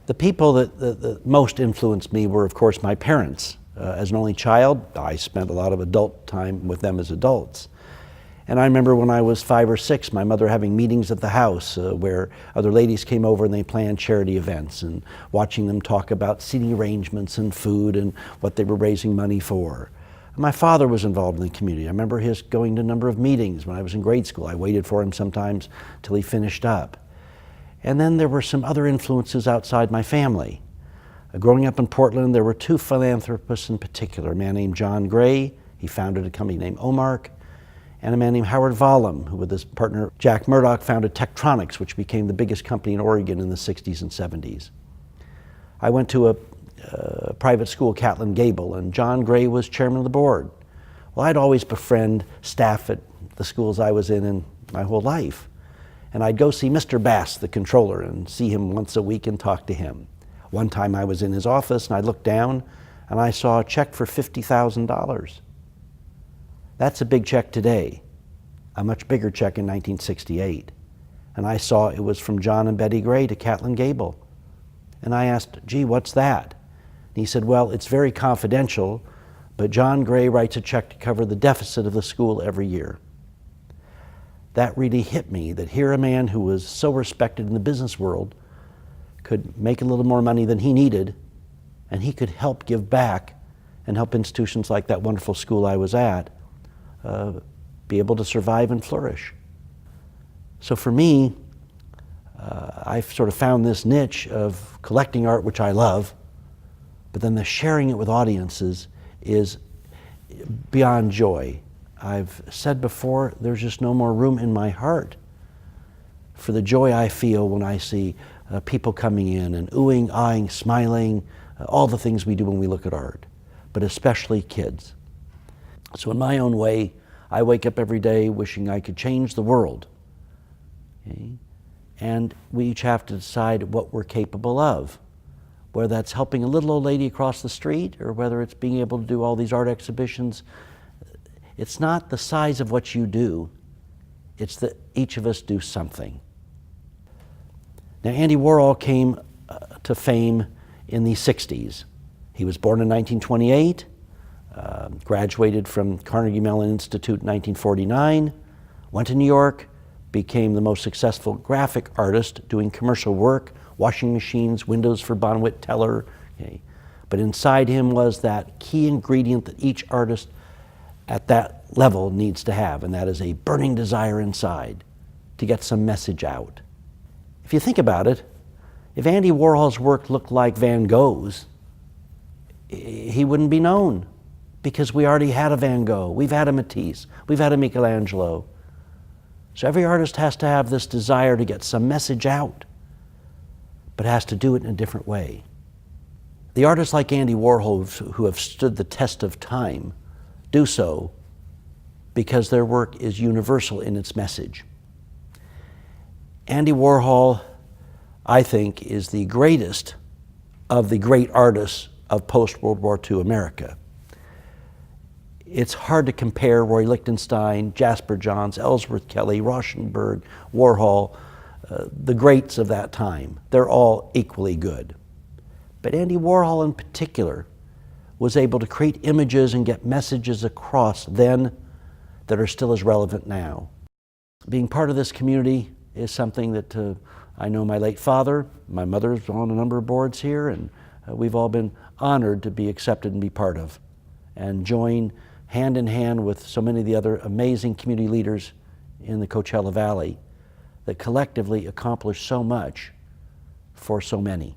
The people that most influenced me were, of course, my parents. As an only child, I spent a lot of adult time with them as adults. And I remember when I was 5 or 6, my mother having meetings at the house where other ladies came over and they planned charity events, and watching them talk about seating arrangements and food and what they were raising money for. My father was involved in the community. I remember his going to a number of meetings when I was in grade school. I waited for him sometimes till he finished up. And then there were some other influences outside my family. Growing up in Portland, there were 2 philanthropists in particular, a man named John Gray, he founded a company named Omark, and a man named Howard Vollum, who with his partner Jack Murdoch founded Tektronix, which became the biggest company in Oregon in the 60s and 70s. I went to a private school, Catlin Gable, and John Gray was chairman of the board. Well, I'd always befriend staff at the schools I was in my whole life. And I'd go see Mr. Bass, the controller, and see him once a week and talk to him. One time I was in his office and I looked down and I saw a check for $50,000. That's a big check today, a much bigger check in 1968. And I saw it was from John and Betty Gray to Catlin Gable. And I asked, gee, what's that? And he said, well, it's very confidential, but John Gray writes a check to cover the deficit of the school every year. That really hit me, that here a man who was so respected in the business world could make a little more money than he needed, and he could help give back and help institutions like that wonderful school I was at be able to survive and flourish. So for me, I've sort of found this niche of collecting art, which I love, but then the sharing it with audiences is beyond joy. I've said before, there's just no more room in my heart for the joy I feel when I see people coming in and oohing, eyeing, smiling, all the things we do when we look at art, but especially kids. So in my own way, I wake up every day wishing I could change the world. Okay? And we each have to decide what we're capable of, whether that's helping a little old lady across the street or whether it's being able to do all these art exhibitions. It's not the size of what you do, it's that each of us do something. Now, Andy Warhol came to fame in the 60s. He was born in 1928, graduated from Carnegie Mellon Institute in 1949, went to New York, became the most successful graphic artist doing commercial work, washing machines, windows for Bonwit Teller. Okay. But inside him was that key ingredient that each artist at that level needs to have, and that is a burning desire inside to get some message out. If you think about it, if Andy Warhol's work looked like Van Gogh's, he wouldn't be known, because we already had a Van Gogh, we've had a Matisse, we've had a Michelangelo. So every artist has to have this desire to get some message out, but has to do it in a different way. The artists like Andy Warhol, who have stood the test of time, do so because their work is universal in its message. Andy Warhol, I think, is the greatest of the great artists of post-World War II America. It's hard to compare Roy Lichtenstein, Jasper Johns, Ellsworth Kelly, Rauschenberg, Warhol, the greats of that time. They're all equally good. But Andy Warhol in particular was able to create images and get messages across then that are still as relevant now. Being part of this community is something that I know my late father, my mother's on a number of boards here, and we've all been honored to be accepted and be part of, and join hand in hand with so many of the other amazing community leaders in the Coachella Valley that collectively accomplish so much for so many.